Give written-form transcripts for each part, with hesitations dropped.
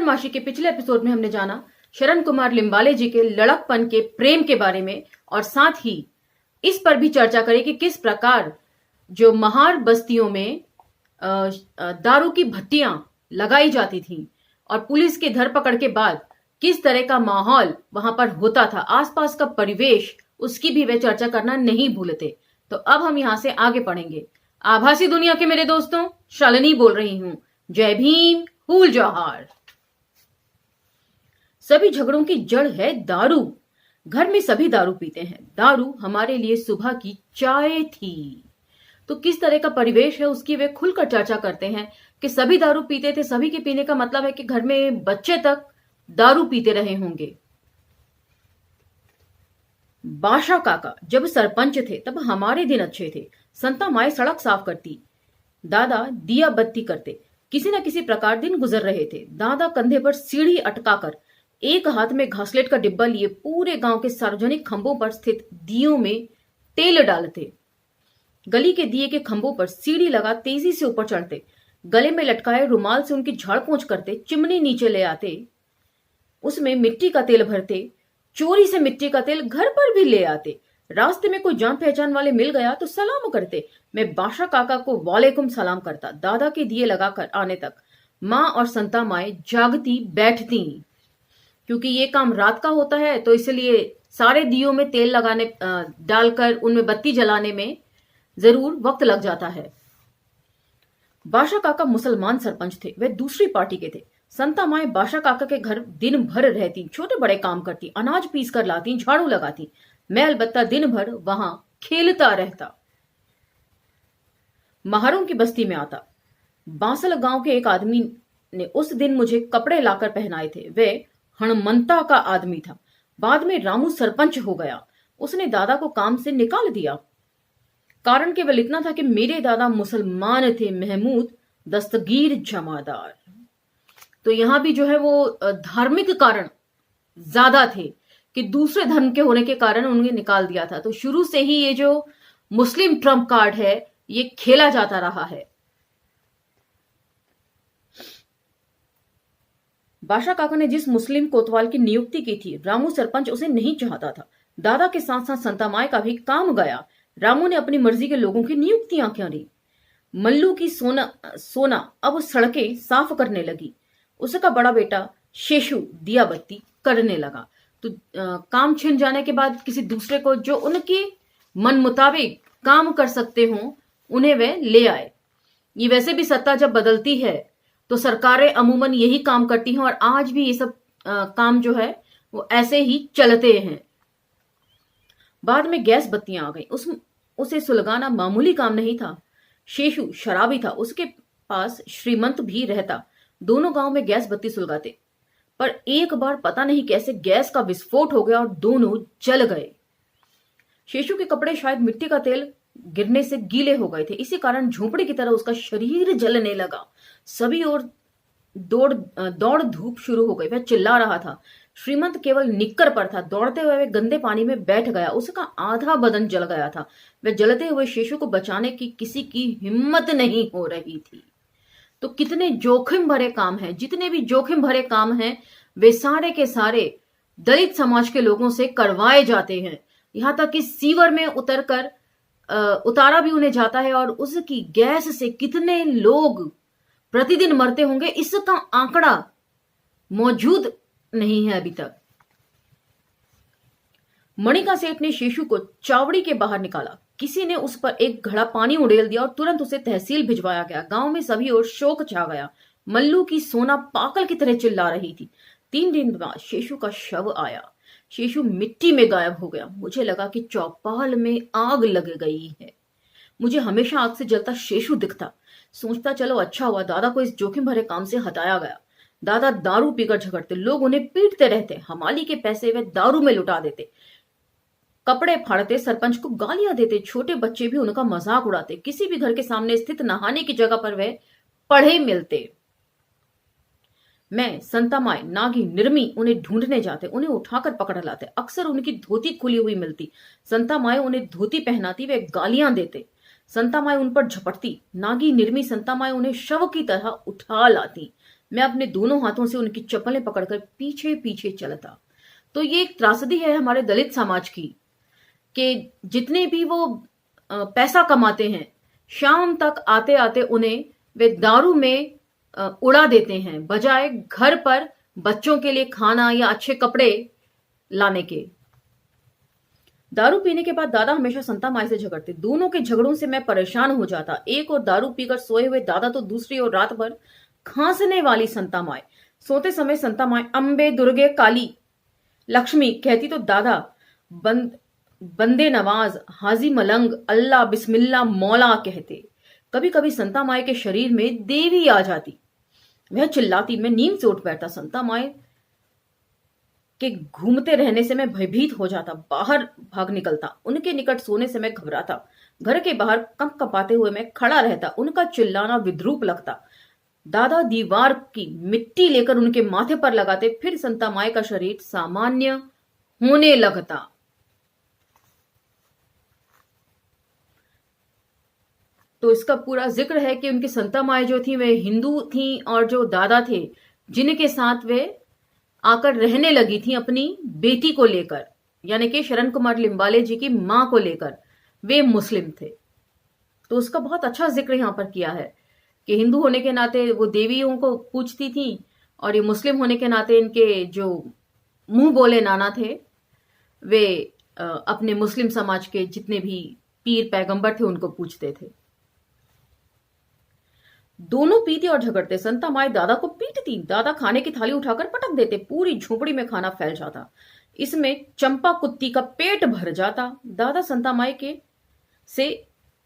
माशी के पिछले एपिसोड में हमने जाना शरण कुमार लिम्बाले जी के लड़कपन के प्रेम के बारे में और साथ ही इस पर भी चर्चा करें कि किस प्रकार जो महार बस्तियों में दारू की भट्टियां लगाई जाती थी और पुलिस की धरपकड़ के बाद किस तरह का माहौल वहां पर होता था, आसपास का परिवेश, उसकी भी वे चर्चा करना नहीं भूलते। तो अब हम यहां से आगे पढ़ेंगे। आभासी दुनिया के मेरे दोस्तों, शालिनी बोल रही हूं। जय भीम, हुल जोहार। सभी झगड़ों की जड़ है दारू। घर में सभी दारू पीते हैं। दारू हमारे लिए सुबह की चाय थी। तो किस तरह का परिवेश है उसकी वे खुलकर चर्चा करते हैं कि सभी दारू पीते थे। सभी के पीने का मतलब है कि घर में बच्चे तक दारू पीते रहे होंगे। बाशा काका जब सरपंच थे तब हमारे दिन अच्छे थे। संता माई सड़क साफ करती, दादा दिया बत्ती करते। किसी न किसी प्रकार दिन गुजर रहे थे। दादा कंधे पर सीढ़ी अटकाकर एक हाथ में घासलेट का डिब्बा लिए पूरे गांव के सार्वजनिक खंभों पर स्थित दियों में तेल डालते। गली के दिए के खंभों पर सीढ़ी लगा तेजी से ऊपर चढ़ते। गले में लटकाए रुमाल से उनकी झाड़ पोंछ करते। चिमनी नीचे ले आते, उसमें मिट्टी का तेल भरते। चोरी से मिट्टी का तेल घर पर भी ले आते। रास्ते में कोई जान पहचान वाले मिल गया तो सलाम करते। मैं बाशा काका को वालेकुम सलाम करता। दादा के दिए लगाकर आने तक माँ और संता माए जागती बैठती, क्योंकि ये काम रात का होता है तो इसलिए सारे दियों में तेल लगाने डालकर उनमें बत्ती जलाने में जरूर वक्त लग जाता है। बाशा काका मुसलमान सरपंच थे। वे दूसरी पार्टी के थे। संता माए बाशा काका के घर दिन भर रहती, छोटे बड़े काम करती, अनाज पीस कर लाती, झाड़ू लगाती। मैं अलबत्ता दिन भर वहां खेलता रहता। महारों की बस्ती में आता। बांसल गांव के एक आदमी ने उस दिन मुझे कपड़े लाकर पहनाए थे। वे हणमंता का आदमी था। बाद में रामू सरपंच हो गया। उसने दादा को काम से निकाल दिया। कारण केवल इतना था कि मेरे दादा मुसलमान थे, महमूद दस्तगीर जमादार। तो यहां भी जो है वो धार्मिक कारण ज्यादा थे कि दूसरे धर्म के होने के कारण उन्हें निकाल दिया था। तो शुरू से ही ये जो मुस्लिम ट्रम्प कार्ड है ये खेला जाता रहा है। बाशा काका ने जिस मुस्लिम कोतवाल की नियुक्ति की थी, रामू सरपंच उसे नहीं चाहता था। दादा के साथ साथ संता माए का भी काम गया। रामू ने अपनी मर्जी के लोगों की नियुक्तियां करी। मल्लू की सोना अब सड़कें साफ करने लगी। उसका बड़ा बेटा शेषु दिया बत्ती करने लगा। तो काम छिन जाने के बाद किसी दूसरे को जो उनके मन मुताबिक काम कर सकते हों उन्हें वे ले आए। ये वैसे भी सत्ता जब बदलती है तो सरकारें अमूमन यही काम करती हैं और आज भी ये सब काम जो है वो ऐसे ही चलते हैं। बाद में गैस बत्तियां आ गई। उसे सुलगाना मामूली काम नहीं था। शेषु शराबी था, उसके पास श्रीमंत भी रहता। दोनों गांव में गैस बत्ती सुलगाते, पर एक बार पता नहीं कैसे गैस का विस्फोट हो गया और दोनों जल गए। शेषु के कपड़े शायद मिट्टी का तेल गिरने से गीले हो गए थे, इसी कारण झोंपड़ी की तरह उसका शरीर जलने लगा। सभी ओर दौड़ धूप शुरू हो गई। वह चिल्ला रहा था। श्रीमंत केवल निक्कर पर था। दौड़ते हुए वह गंदे पानी में बैठ गया। उसका आधा बदन जल गया था। वह जलते हुए शेषु को बचाने की किसी की हिम्मत नहीं हो रही थी। तो कितने जोखिम भरे काम हैं। जितने भी जोखिम भरे काम हैं वे सारे के सारे दलित समाज के लोगों से करवाए जाते हैं। यहां तक कि सीवर में उतारा भी उन्हें जाता है और उसकी गैस से कितने लोग प्रतिदिन मरते होंगे इसका आंकड़ा मौजूद नहीं है अभी तक। मणिका सेठ ने शेषु को चावड़ी के बाहर निकाला। किसी ने उस पर एक घड़ा पानी उड़ेल दिया और तुरंत उसे तहसील भिजवाया गया। गांव में सभी ओर शोक छा गया। मल्लू की सोना पागल की तरह चिल्ला रही थी। 3 दिन बाद शेषु का शव आया। शेषु मिट्टी में गायब हो गया। मुझे लगा कि चौपाल में आग लग गई है। मुझे हमेशा आग से जलता शेषु दिखता। सोचता चलो अच्छा हुआ दादा को इस जोखिम भरे काम से हटाया गया। दादा दारू पीकर झगड़ते, लोग उन्हें पीटते रहते। हमाली के पैसे वे दारू में लुटा देते। कपड़े फाड़ते, सरपंच को गालियां देते। छोटे बच्चे भी उनका मजाक उड़ाते। किसी भी घर के सामने स्थित नहाने की जगह पर वे पढ़े मिलते। मैं, संता माई, नागी, निर्मी उन्हें ढूंढने जाते। उन्हें उठाकर पकड़ लाते। अक्सर उनकी धोती खुली हुई मिलती। संता माई उन्हें धोती पहनाती। वे गालियां देते। संता माई उन पर झपटती। नागी, निर्मी, संता माई उन्हें शव की तरह उठा लाती। मैं अपने दोनों हाथों से उनकी चप्पलें पकड़कर पीछे पीछे चलता। तो ये एक त्रासदी है हमारे दलित समाज की कि जितने भी वो पैसा कमाते हैं, शाम तक आते आते उन्हें वे दारू में उड़ा देते हैं, बजाय घर पर बच्चों के लिए खाना या अच्छे कपड़े लाने के। दारू पीने के बाद दादा हमेशा संता माई से झगड़ते। दोनों के झगड़ों से मैं परेशान हो जाता। एक और दारू पीकर सोए हुए दादा तो दूसरी ओर रात भर खांसने वाली संता माई। सोते समय संता माई अम्बे, दुर्गे, काली, लक्ष्मी कहती तो दादा बंदे नवाज, हाजी मलंग, अल्लाह, बिस्मिल्लाह, मौला कहते। कभी कभी संता माई के शरीर में देवी आ जाती। वह चिल्लाती, मैं नींद से उठ बैठता। संता माई के घूमते रहने से मैं भयभीत हो जाता, बाहर भाग निकलता। उनके निकट सोने से मैं घबराता। घर के बाहर कंप कपाते हुए मैं खड़ा रहता। उनका चिल्लाना विद्रूप लगता। दादा दीवार की मिट्टी लेकर उनके माथे पर लगाते, फिर संता माई का शरीर सामान्य होने लगता। तो इसका पूरा जिक्र है कि उनकी संता माई जो थी वे हिंदू थी, और जो दादा थे जिनके साथ वे आकर रहने लगी थी अपनी बेटी को लेकर, यानी कि शरण कुमार लिम्बाले जी की मां को लेकर, वे मुस्लिम थे। तो उसका बहुत अच्छा जिक्र यहां पर किया है कि हिंदू होने के नाते वो देवियों को पूजती थी, और ये मुस्लिम होने के नाते इनके जो मुंह बोले नाना थे वे अपने मुस्लिम समाज के जितने भी पीर पैगंबर थे उनको पूजते थे। दोनों पीते और झगड़ते। संता माई दादा को पीटती। दादा खाने की थाली उठाकर पटक देते। पूरी झोपड़ी में खाना फैल जाता। इसमें चंपा कुत्ती का पेट भर जाता। दादा संता माई के से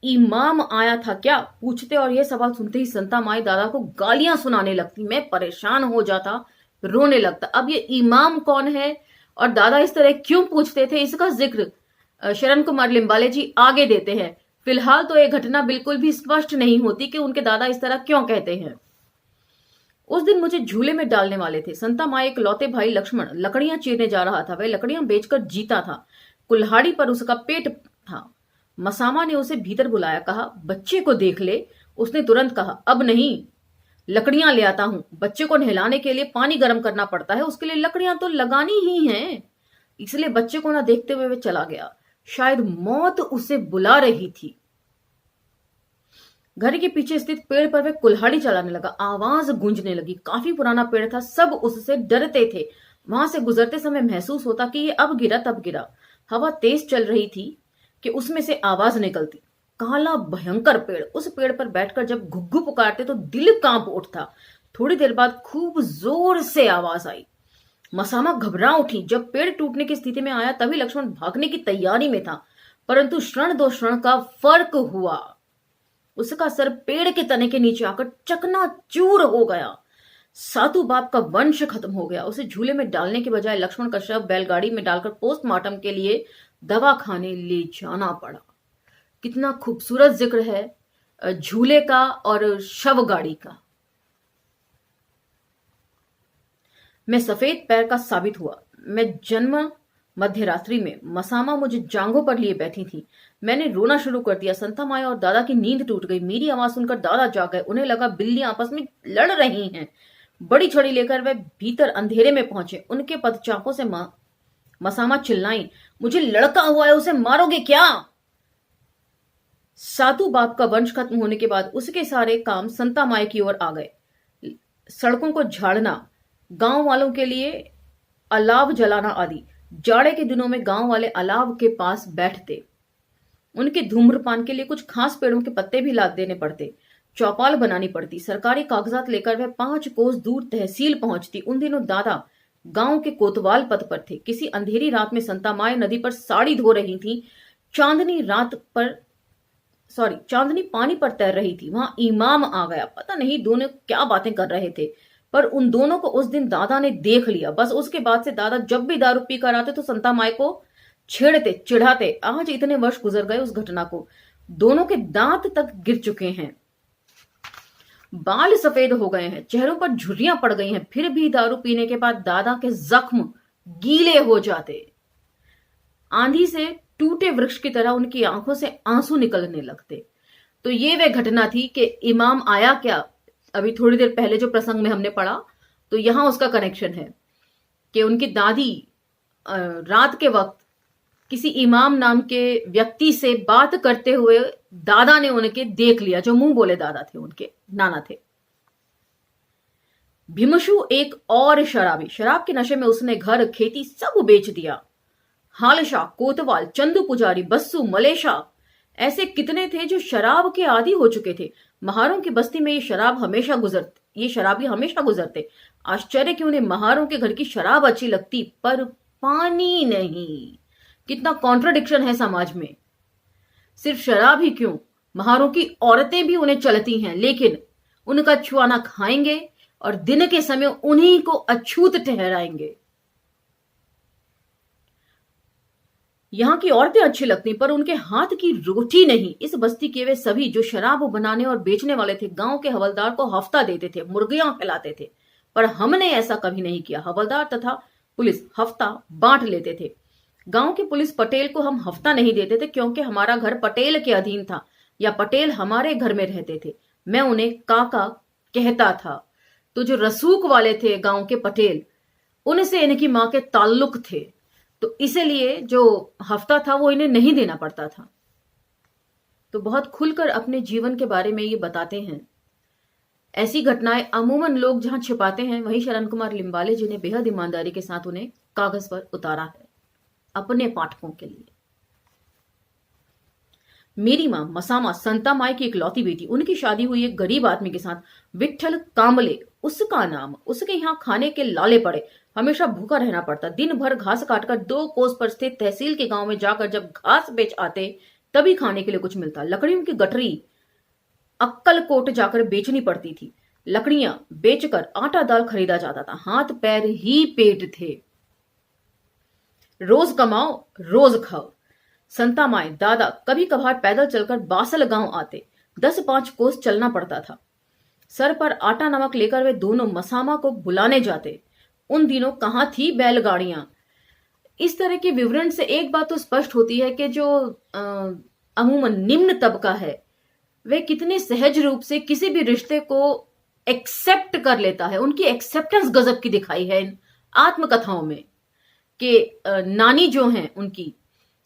इमाम आया था क्या पूछते, और यह सवाल सुनते ही संता माई दादा को गालियां सुनाने लगती। मैं परेशान हो जाता, रोने लगता। अब ये इमाम कौन है और दादा इस तरह क्यों पूछते थे, इसका जिक्र शरण कुमार लिम्बाले जी आगे देते हैं। फिलहाल तो यह घटना बिल्कुल भी स्पष्ट नहीं होती कि उनके दादा इस तरह क्यों कहते हैं। उस दिन मुझे झूले में डालने वाले थे। संता माई एक लौते भाई लक्ष्मण लकड़ियां चीरने जा रहा था। वह लकड़ियां बेचकर जीता था। कुल्हाड़ी पर उसका पेट था। मसामा ने उसे भीतर बुलाया, कहा बच्चे को देख ले। उसने तुरंत कहा, अब नहीं, लकड़ियां ले आता हूं। बच्चे को नहलाने के लिए पानी गर्म करना पड़ता है, उसके लिए लकड़ियां तो लगानी ही हैं। इसलिए बच्चे को ना देखते हुए वह चला गया। शायद मौत उसे बुला रही थी। घर के पीछे स्थित पेड़ पर वह कुल्हाड़ी चलाने लगा। आवाज गूंजने लगी। काफी पुराना पेड़ था, सब उससे डरते थे। वहां से गुजरते समय महसूस होता कि ये अब गिरा तब गिरा। हवा तेज चल रही थी कि उसमें से आवाज निकलती। काला भयंकर पेड़। उस पेड़ पर बैठकर जब घुग्गू पुकारते तो दिल कांप उठता। थोड़ी देर बाद खूब जोर से आवाज आई। मसामा घबरा उठी। जब पेड़ टूटने की स्थिति में आया तभी लक्ष्मण भागने की तैयारी में था, परंतु क्षण दो क्षण का फर्क हुआ। उसका सर पेड़ के तने के नीचे आकर चकनाचूर हो गया। सातू बाप का वंश खत्म हो गया। उसे झूले में डालने के बजाय लक्ष्मण का शव बैलगाड़ी में डालकर पोस्टमार्टम के लिए दवा खाने ले जाना पड़ा। कितना खूबसूरत जिक्र है झूले का और शव गाड़ी का। मैं सफेद पैर का साबित हुआ। मैं जन्म मध्यरात्रि में। मसामा मुझे जांघों पर लिए बैठी थी। मैंने रोना शुरू कर दिया। संता माई और दादा की नींद टूट गई। मेरी आवाज सुनकर दादा जाग गए। उन्हें लगा बिल्लियां आपस में लड़ रही हैं। बड़ी छड़ी लेकर वे भीतर अंधेरे में पहुंचे। उनके पदचापों से मसामा चिल्लाई, मुझे लड़का हुआ है, उसे मारोगे क्या? सातू बाप का वंश खत्म होने के बाद उसके सारे काम संता माई की ओर आ गए। सड़कों को झाड़ना, गांव वालों के लिए अलाव जलाना आदि। जाड़े के दिनों में गांव वाले अलाव के पास बैठते। उनके धूम्रपान के लिए कुछ खास पेड़ों के पत्ते भी लाद देने पड़ते। चौपाल बनानी पड़ती। सरकारी कागजात लेकर वह 5 कोस दूर तहसील पहुंचती। उन दिनों दादा गांव के कोतवाल पद पर थे। किसी अंधेरी रात में संता माई नदी पर साड़ी धो रही थी। चांदनी पानी पर तैर रही थी। वहां इमाम आ गया। पता नहीं दोनों क्या बातें कर रहे थे, पर उन दोनों को उस दिन दादा ने देख लिया। बस उसके बाद से दादा जब भी दारू पी कर आते तो संता माई को छेड़ते, चिढ़ाते। आज इतने वर्ष गुजर गए उस घटना को। दोनों के दांत तक गिर चुके हैं, बाल सफेद हो गए हैं, चेहरों पर झुर्रियां पड़ गई हैं। फिर भी दारू पीने के बाद दादा के जख्म गीले हो जाते। आंधी से टूटे वृक्ष की तरह उनकी आंखों से आंसू निकलने लगते। तो ये वह घटना थी कि इमाम आया क्या, अभी थोड़ी देर पहले जो प्रसंग में हमने पढ़ा, तो यहां उसका कनेक्शन है कि उनकी दादी रात के वक्त किसी इमाम नाम के व्यक्ति से बात करते हुए दादा ने उनके देख लिया, जो मुंह बोले दादा थे, उनके नाना थे। भीमशु एक और शराबी, शराब के नशे में उसने घर खेती सब बेच दिया। हालशा, कोतवाल, चंदू पुजारी, बस्सू, मलेशा, ऐसे कितने थे जो शराब के आदी हो चुके थे। महारों की बस्ती में ये शराबी हमेशा गुजरते। आश्चर्य कि उन्हें महारों के घर की शराब अच्छी लगती, पर पानी नहीं। कितना कॉन्ट्रडिक्शन है समाज में। सिर्फ शराब ही क्यों, महारों की औरतें भी उन्हें चलती हैं, लेकिन उनका छुआना खाएंगे और दिन के समय उन्हीं को अछूत ठहराएंगे। यहां की औरतें अच्छी लगती, पर उनके हाथ की रोटी नहीं। इस बस्ती के वे सभी जो शराब बनाने और बेचने वाले थे, गांव के हवलदार को हफ्ता देते थे, मुर्गियां खिलाते थे। पर हमने ऐसा कभी नहीं किया। हवलदार तथा पुलिस हफ्ता बांट लेते थे। गांव के पुलिस पटेल को हम हफ्ता नहीं देते थे, क्योंकि हमारा घर पटेल के अधीन था, या पटेल हमारे घर में रहते थे। मैं उन्हें काका कहता था। तो जो रसूख वाले थे गांव के पटेल, उनसे इनकी मां के ताल्लुक थे, तो इसीलिए जो हफ्ता था वो इन्हें नहीं देना पड़ता था। तो बहुत खुलकर अपने जीवन के बारे में ये बताते हैं। ऐसी घटनाएं अमूमन लोग जहां छिपाते हैं, वहीं शरण कुमार लिम्बाले जी ने बेहद ईमानदारी के साथ उन्हें कागज पर उतारा है अपने पाठकों के लिए। मेरी मां मसामा संता माई की इकलौती बेटी, उनकी शादी हुई एक गरीब आदमी के साथ, विट्ठल कांबले उसका नाम। उसके यहाँ खाने के लाले पड़े, हमेशा भूखा रहना पड़ता। दिन भर घास काटकर 2 कोस पर स्थित तहसील के गांव में जाकर जब घास बेच आते, तभी खाने के लिए कुछ मिलता। लकड़ियों की गठरी अक्कलकोट जाकर बेचनी पड़ती थी। लकड़ियां बेचकर आटा दाल खरीदा जाता था। हाथ पैर ही पेट थे। रोज कमाओ रोज खाओ। संता माए दादा कभी कभार पैदल चलकर बासल गांव आते। 10-5 कोस चलना पड़ता था। सर पर आटा नमक लेकर वे दोनों मसामा को बुलाने जाते। उन दिनों कहां थी बैलगाड़ियां। इस तरह के विवरण से एक बात तो स्पष्ट होती है कि जो अमूमन निम्न तबका है, वे कितने सहज रूप से किसी भी रिश्ते को एक्सेप्ट कर लेता है। उनकी एक्सेप्टेंस गजब की दिखाई है इन आत्मकथाओं में, कि नानी जो हैं उनकी,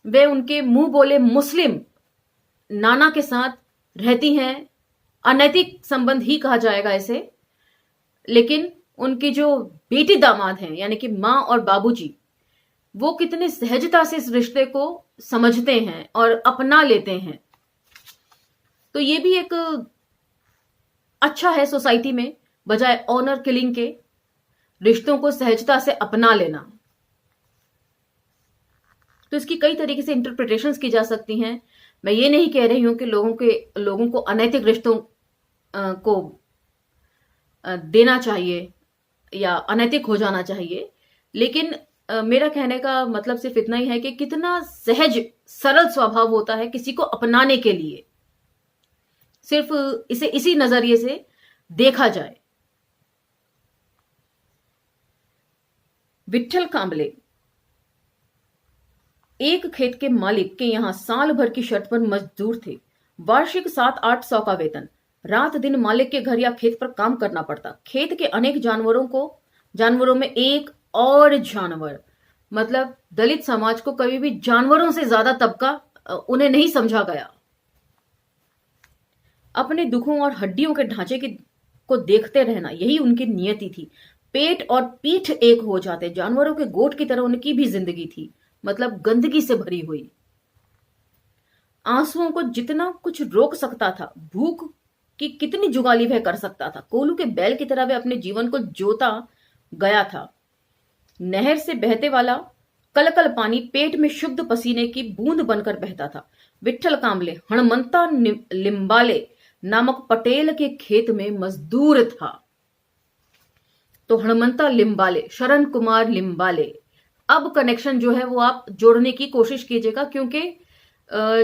वे उनके मुंह बोले मुस्लिम नाना के साथ रहती हैं। अनैतिक संबंध ही कहा जाएगा इसे, लेकिन उनकी जो बेटी दामाद हैं, यानी कि मां और बाबूजी, वो कितने सहजता से इस रिश्ते को समझते हैं और अपना लेते हैं। तो ये भी एक अच्छा है सोसाइटी में, बजाय ऑनर किलिंग के, रिश्तों को सहजता से अपना लेना। तो इसकी कई तरीके से इंटरप्रिटेशंस की जा सकती हैं। मैं ये नहीं कह रही हूं कि लोगों को अनैतिक रिश्तों को देना चाहिए या अनैतिक हो जाना चाहिए, लेकिन मेरा कहने का मतलब सिर्फ इतना ही है कि कितना सहज सरल स्वभाव होता है किसी को अपनाने के लिए, सिर्फ इसे इसी नजरिए से देखा जाए। विट्ठल कांबले एक खेत के मालिक के यहां साल भर की शर्त पर मजदूर थे। वार्षिक 700-800 का वेतन। रात दिन मालिक के घर या खेत पर काम करना पड़ता। खेत के अनेक जानवरों में एक और जानवर, मतलब दलित समाज को कभी भी जानवरों से ज्यादा तबका उन्हें नहीं समझा गया। अपने दुखों और हड्डियों के ढांचे को देखते रहना, यही उनकी नियति थी। पेट और पीठ एक हो जाते। जानवरों के गोठ की तरह उनकी भी जिंदगी थी, मतलब गंदगी से भरी हुई। आंसुओं को जितना कुछ रोक सकता था, भूख की कितनी जुगाली वह कर सकता था। कोलू के बैल की तरह वह अपने जीवन को जोता गया था। नहर से बहते वाला कलकल पानी पेट में शुद्ध पसीने की बूंद बनकर बहता था। विट्ठल कांबले हणमंता लिम्बाले नामक पटेल के खेत में मजदूर था। तो हणमंता लिम्बाले, शरण कुमार लिम्बाले। अब कनेक्शन जो है वो आप जोड़ने की कोशिश कीजिएगा, क्योंकि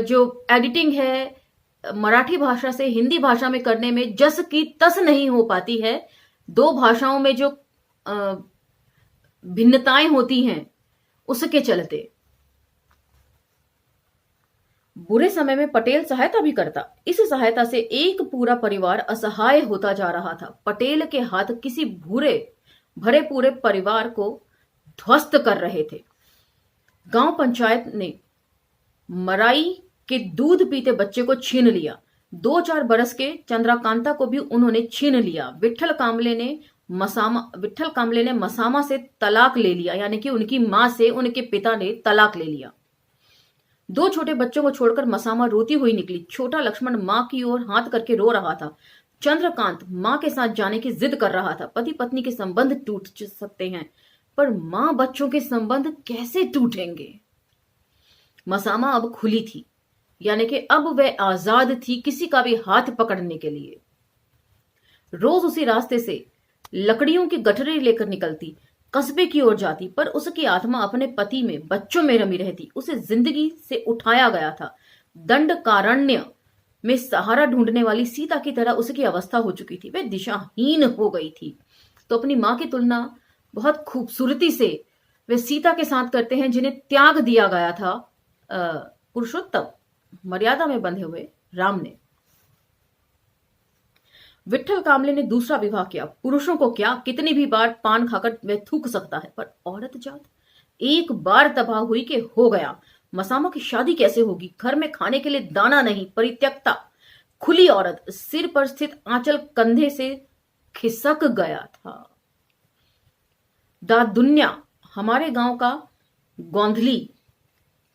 जो एडिटिंग है मराठी भाषा से हिंदी भाषा में करने में जस की तस नहीं हो पाती है। 2 भाषाओं में जो भिन्नताएं होती हैं उसके चलते बुरे समय में पटेल सहायता भी करता। इस सहायता से एक पूरा परिवार असहाय होता जा रहा था। पटेल के हाथ किसी भूरे भरे पूरे परिवार को ध्वस्त कर रहे थे। गांव पंचायत ने मराई के दूध पीते बच्चे को छीन लिया। 2-4 बरस के चंद्रकांता को भी उन्होंने छीन लिया। विट्ठल कामले ने मसामा से तलाक ले लिया, यानी कि उनकी मां से उनके पिता ने तलाक ले लिया। 2 छोटे बच्चों को छोड़कर मसामा रोती हुई निकली। छोटा लक्ष्मण मां की ओर हाथ करके रो रहा था। चंद्रकांत मां के साथ जाने की जिद कर रहा था। पति पत्नी के संबंध टूट सकते हैं, पर मां बच्चों के संबंध कैसे टूटेंगे? मसामा अब खुली थी, यानी कि अब वह आजाद थी किसी का भी हाथ पकड़ने के लिए। रोज उसी रास्ते से लकड़ियों की गठरी लेकर निकलती, कस्बे की ओर जाती, पर उसकी आत्मा अपने पति में, बच्चों में रमी रहती। उसे जिंदगी से उठाया गया था। दंडकारण्य में सहारा ढूंढने वाली सीता की तरह उसकी अवस्था हो चुकी थी। वह दिशाहीन हो गई थी। तो अपनी मां की तुलना बहुत खूबसूरती से वे सीता के साथ करते हैं, जिन्हें त्याग दिया गया था पुरुषोत्तम मर्यादा में बंधे हुए राम ने। विट्ठल कामले ने दूसरा विवाह किया। पुरुषों को क्या, कितनी भी बार पान खाकर वह थूक सकता है, पर औरत जात एक बार तबाह हुई कि हो गया। मसामा की शादी कैसे होगी? घर में खाने के लिए दाना नहीं, परित्यक्ता खुली औरत, सिर पर स्थित आंचल कंधे से खिसक गया था। दादुन्या हमारे गांव का गोंधली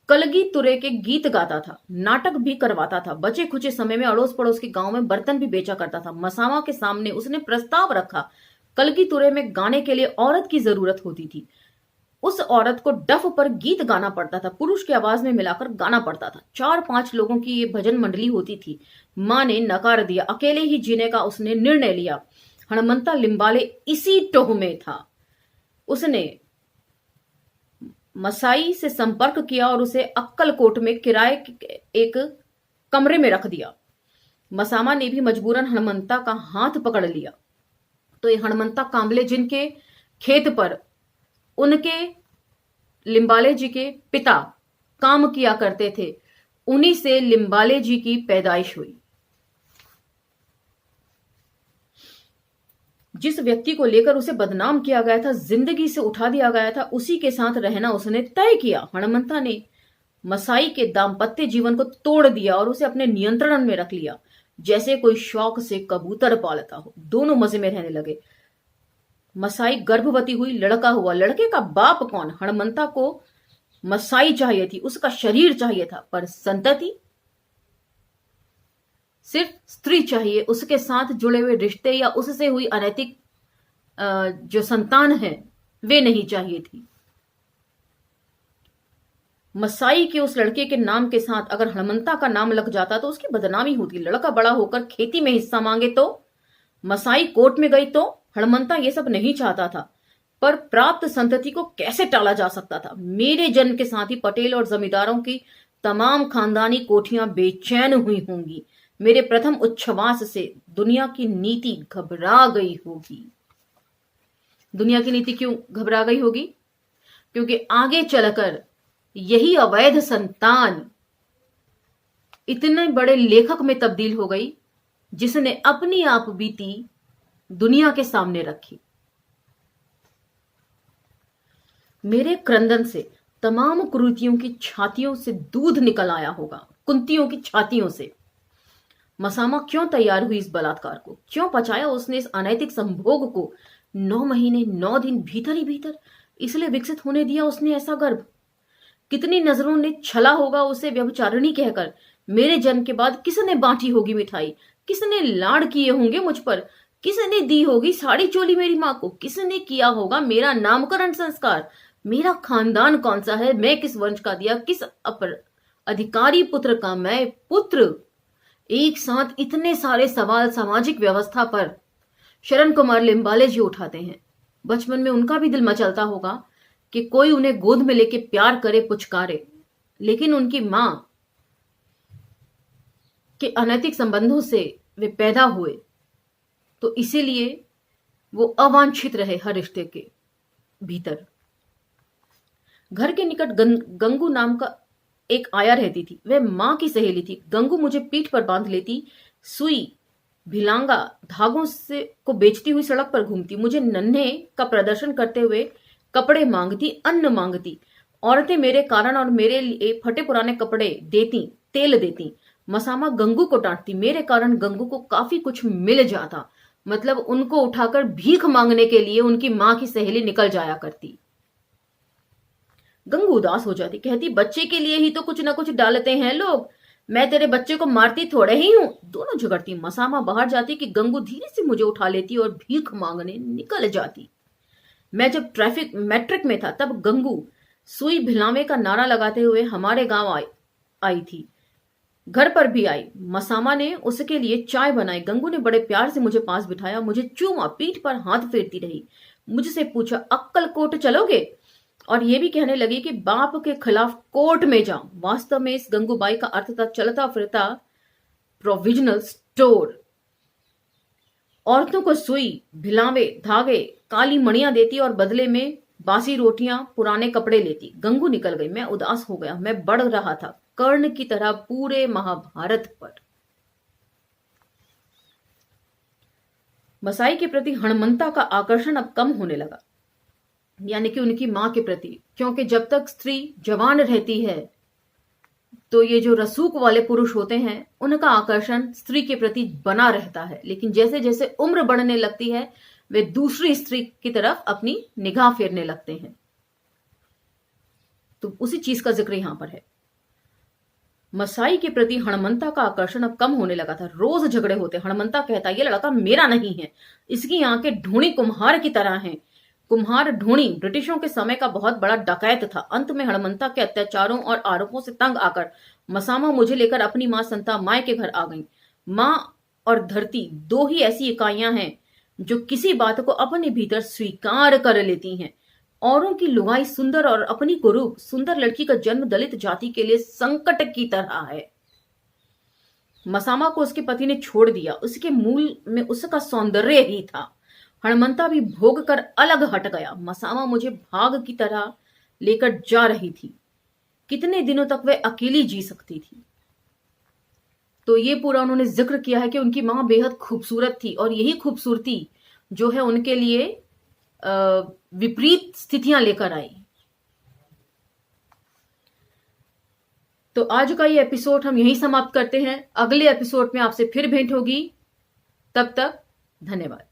कलगी तुरे के गीत गाता था, नाटक भी करवाता था। बचे खुचे समय में अड़ोस पड़ोस के गांव में बर्तन भी बेचा करता था। मसामा के सामने उसने प्रस्ताव रखा। कलगी तुरे में गाने के लिए औरत की जरूरत होती थी। उस औरत को डफ पर गीत गाना पड़ता था, पुरुष की आवाज में मिलाकर गाना पड़ता था। 4-5 लोगों की ये भजन मंडली होती थी। मां ने नकार दिया। अकेले ही जीने का उसने निर्णय लिया। हनुमंता लिम्बाले इसी टोह में था। उसने मसाई से संपर्क किया और उसे अक्कलकोट में किराए के एक कमरे में रख दिया। मसामा ने भी मजबूरन हनुमंता का हाथ पकड़ लिया। तो ये हनुमंता कांबले, जिनके खेत पर उनके लिम्बाले जी के पिता काम किया करते थे, उन्हीं से लिम्बाले जी की पैदाइश हुई। जिस व्यक्ति को लेकर उसे बदनाम किया गया था, जिंदगी से उठा दिया गया था, उसी के साथ रहना उसने तय किया। हनुमंता ने मसाई के दाम्पत्य जीवन को तोड़ दिया और उसे अपने नियंत्रण में रख लिया, जैसे कोई शौक से कबूतर पालता हो। दोनों मजे में रहने लगे। मसाई गर्भवती हुई, लड़का हुआ। लड़के का बाप कौन? हनुमंता को मसाई चाहिए थी, उसका शरीर चाहिए था, पर संतति सिर्फ स्त्री चाहिए। उसके साथ जुड़े हुए रिश्ते या उससे हुई अनैतिक जो संतान है, वे नहीं चाहिए थी। मसाई के उस लड़के के नाम के साथ अगर हनुमंता का नाम लग जाता तो उसकी बदनामी होती। लड़का बड़ा होकर खेती में हिस्सा मांगे तो, मसाई कोर्ट में गई तो। हनुमंता ये सब नहीं चाहता था, पर प्राप्त संतति को कैसे टाला जा सकता था? मेरे जन्म के साथ ही पटेल और जमींदारों की तमाम खानदानी कोठियां बेचैन हुई होंगी। मेरे प्रथम उच्छ्वास से दुनिया की नीति घबरा गई होगी। दुनिया की नीति क्यों घबरा गई होगी? क्योंकि आगे चलकर यही अवैध संतान इतने बड़े लेखक में तब्दील हो गई, जिसने अपनी आप बीती दुनिया के सामने रखी। मेरे क्रंदन से तमाम कुरीतियों की छातियों से दूध निकल आया होगा, कुंतियों की छातियों से। मसामा क्यों तैयार हुई इस बलात्कार को? क्यों पचाया उसने इस अनैतिक संभोग को? 9 महीने 9 दिन भीतर ही भीतर इसलिए विकसित होने दिया उसने ऐसा गर्भ। कितनी नजरों ने छला होगा उसे व्यभिचारिणी कहकर। मेरे जन्म के बाद किसने बांटी होगी मिठाई? किसने लाड़ किए होंगे मुझ पर? किसने दी होगी साड़ी चोली मेरी मां को? किसने किया होगा मेरा नामकरण संस्कार? मेरा खानदान कौन सा है? मैं किस वंश का दिया? किस अपर अधिकारी पुत्र का मैं पुत्र? एक साथ इतने सारे सवाल सामाजिक व्यवस्था पर शरण कुमार लिम्बाले जी उठाते हैं। बचपन में उनका भी दिल मचलता होगा कि कोई उन्हें गोद में लेके प्यार करे, पुचकारे, लेकिन उनकी मां के अनैतिक संबंधों से वे पैदा हुए, तो इसीलिए वो अवांछित रहे हर रिश्ते के भीतर। घर के निकट गंगू नाम का एक आया रहती थी, वह माँ की सहेली थी। गंगू मुझे पीठ पर बांध लेती, सुई भिलांगा धागों से को बेचती हुई सड़क पर घूमती, मुझे नन्हे का प्रदर्शन करते हुए कपड़े मांगती, अन्न मांगती। औरतें मेरे कारण और मेरे लिए फटे पुराने कपड़े देती, तेल देती। मसामा गंगू को डांटती, मेरे कारण गंगू को काफी कुछ मिल जाता। मतलब उनको उठाकर भीख मांगने के लिए उनकी माँ की सहेली निकल जाया करती। गंगू उदास हो जाती, कहती बच्चे के लिए ही तो कुछ ना कुछ डालते हैं लोग, मैं तेरे बच्चे को मारती थोड़े ही हूं। दोनों झगड़ती। मसामा बाहर जाती कि गंगू धीरे से मुझे उठा लेती और भीख मांगने निकल जाती। मैं जब मैट्रिक में था तब गंगू सुई भिलावे का नारा लगाते हुए हमारे गांव आई थी। घर पर भी आई। मसामा ने उसके लिए चाय बनाई। गंगू ने बड़े प्यार से मुझे पास बिठाया, मुझे चूमा, पीठ पर हाथ फेरती रही, मुझसे पूछा अक्कल कोट चलोगे, और ये भी कहने लगी कि बाप के खिलाफ कोर्ट में जाऊं। वास्तव में इस गंगूबाई का अर्थ था चलता फिरता प्रोविजनल स्टोर। औरतों को सुई, भिलावे, धागे, काली मणियां देती और बदले में बासी रोटियां, पुराने कपड़े लेती। गंगू निकल गई। मैं उदास हो गया। मैं बढ़ रहा था कर्ण की तरह पूरे महाभारत पर। मसाई के प्रति हणमंता का आकर्षण अब कम होने लगा, यानी कि उनकी मां के प्रति, क्योंकि जब तक स्त्री जवान रहती है तो ये जो रसूख वाले पुरुष होते हैं उनका आकर्षण स्त्री के प्रति बना रहता है, लेकिन जैसे जैसे उम्र बढ़ने लगती है वे दूसरी स्त्री की तरफ अपनी निगाह फेरने लगते हैं। तो उसी चीज का जिक्र यहां पर है। मसाई के प्रति हणमंता का आकर्षण अब कम होने लगा था। रोज झगड़े होते। हणमंता कहता ये लड़का मेरा नहीं है, इसकी आंखें ढूंढी कुम्हार की तरह हैं। कुम्हार ढूंढी ब्रिटिशों के समय का बहुत बड़ा डकैत था। अंत में हणमंता के अत्याचारों और आरोपों से तंग आकर मसामा मुझे लेकर अपनी मां संता माय के घर आ गई। मां और धरती दो ही ऐसी इकाइयां हैं जो किसी बात को अपने भीतर स्वीकार कर लेती हैं। औरों की लुगाई सुंदर और अपनी कुरूप सुंदर लड़की का जन्म दलित जाति के लिए संकट की तरह है। मसामा को उसके पति ने छोड़ दिया, उसके मूल में उसका सौंदर्य ही था। हणमंता भी भोग कर अलग हट गया। मसामा मुझे भाग की तरह लेकर जा रही थी। कितने दिनों तक वह अकेली जी सकती थी। तो ये पूरा उन्होंने जिक्र किया है कि उनकी मां बेहद खूबसूरत थी और यही खूबसूरती जो है उनके लिए विपरीत स्थितियां लेकर आई। तो आज का ये एपिसोड हम यहीं समाप्त करते हैं। अगले एपिसोड में आपसे फिर भेंट होगी। तब तक धन्यवाद।